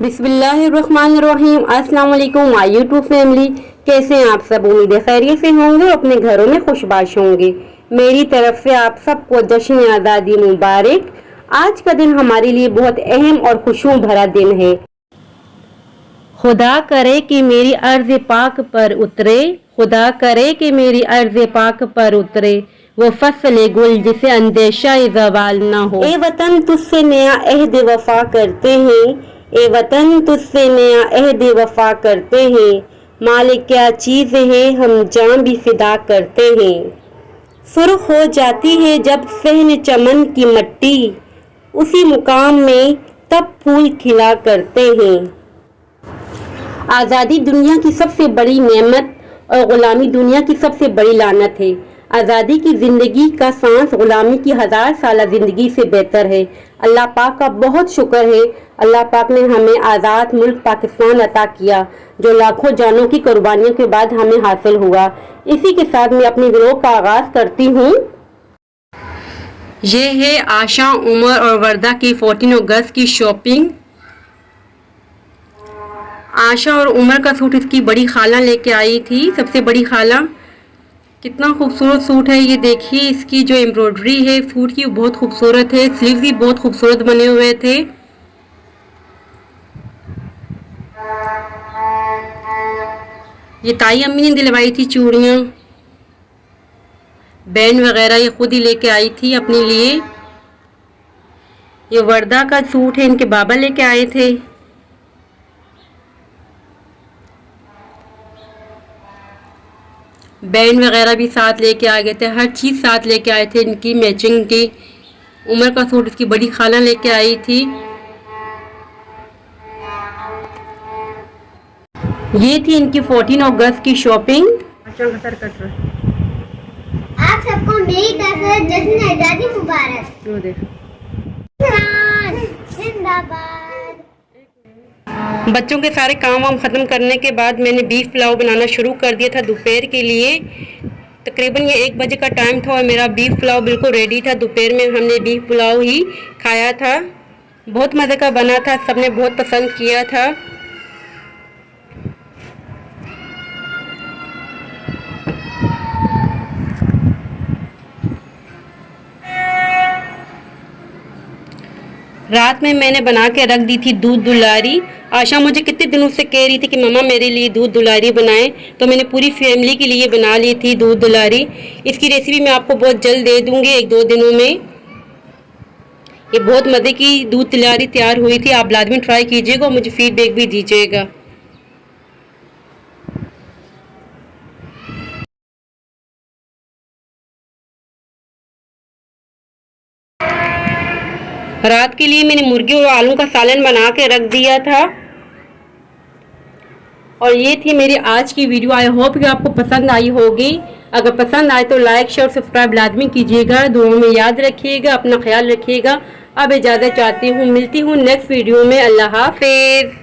बिस्मिल्लाहिर्रहमानिर्रहीम। अस्सलाम वालेकुम माय यूट्यूब फैमिली, कैसे हैं आप सब? उम्मीद है खैरियत से होंगे, अपने घरों में खुशबाश होंगे। मेरी तरफ से आप सबको जश्न आज़ादी मुबारक। आज का दिन हमारे लिए बहुत अहम और खुशियों भरा दिन है। खुदा करे कि मेरी अर्ज़ पाक पर उतरे, खुदा करे कि मेरी अर्ज़ पाक पर उतरे वो फसल गुल जिसे अंदेशा ज़वाल ना हो। ए वतन तुझसे नया अहद वफा करते हैं, ए वतन तुझसे नया अहद वफा करते हैं। मालिक क्या चीज़ है हम जान भी फिदा करते हैं। सुर्ख हो जाती है जब सहन चमन की मट्टी, उसी मुकाम में तब फूल खिला करते हैं। आज़ादी दुनिया की सबसे बड़ी नेमत और ग़ुलामी दुनिया की सबसे बड़ी लानत है। आज़ादी की ज़िंदगी का सांस ग़ुलामी की 1000 साल ज़िंदगी से बेहतर है। अल्लाह पाक का बहुत शुक्र है, अल्लाह पाक ने हमें आज़ाद मुल्क पाकिस्तान अता किया, जो लाखों जानों की कुर्बानियों के बाद हमें हासिल हुआ। इसी के साथ मैं अपनी व्लॉग का आगाज़ करती हूँ। ये है आशा, उमर और वर्दा की 14 अगस्त की शॉपिंग। आशा और उमर का सूट इसकी बड़ी खाला लेके आई थी, सबसे बड़ी खाला। कितना खूबसूरत सूट है, ये देखिए। इसकी जो एम्ब्रॉयडरी है सूट की बहुत खूबसूरत है, स्लीव्स भी बहुत खूबसूरत बने हुए थे। ये ताई अम्मी ने दिलवाई थी चूड़ियाँ, बैंड वगैरह ये खुद ही लेके आई थी अपने लिए। ये वर्दा का सूट है, इनके बाबा लेके आए थे। बैंड वगैरह भी साथ लेके आ गए थे, हर चीज़ साथ लेके आए थे इनकी मैचिंग की। उमर का सूट इसकी बड़ी खाला लेके आई थी। ये थी इनकी 14 अगस्त की शॉपिंग। आप सबको मेरी तरफ से जश्न आज़ादी मुबारक। जिंदाबाद। बच्चों के सारे काम वाम ख़त्म करने के बाद मैंने बीफ पुलाव बनाना शुरू कर दिया था दोपहर के लिए। तकरीबन ये 1 बजे का टाइम था और मेरा बीफ पुलाव बिल्कुल रेडी था। दोपहर में हमने बीफ पुलाव ही खाया था, बहुत मज़े का बना था, सबने बहुत पसंद किया था। रात में मैंने बना के रख दी थी दूध दुलारी। आशा मुझे कितने दिनों से कह रही थी कि मम्मा मेरे लिए दूध दुलारी बनाएं, तो मैंने पूरी फैमिली के लिए बना ली थी दूध दुलारी। इसकी रेसिपी मैं आपको बहुत जल्द दे दूंगी, 1-2 दिनों में। ये बहुत मज़े की दूध दुलारी तैयार हुई थी। आप लाजमी ट्राई कीजिएगा और मुझे फीडबैक भी दीजिएगा। रात के लिए मैंने मुर्गी और आलू का सालन बना के रख दिया था। और ये थी मेरी आज की वीडियो। आई होप कि आपको पसंद आई होगी। अगर पसंद आए तो लाइक शेयर सब्सक्राइब लाजमी कीजिएगा। दुआओं में याद रखिएगा, अपना ख्याल रखिएगा। अब इजाज़त चाहती हूँ, मिलती हूँ नेक्स्ट वीडियो में। अल्लाह हाफिज़।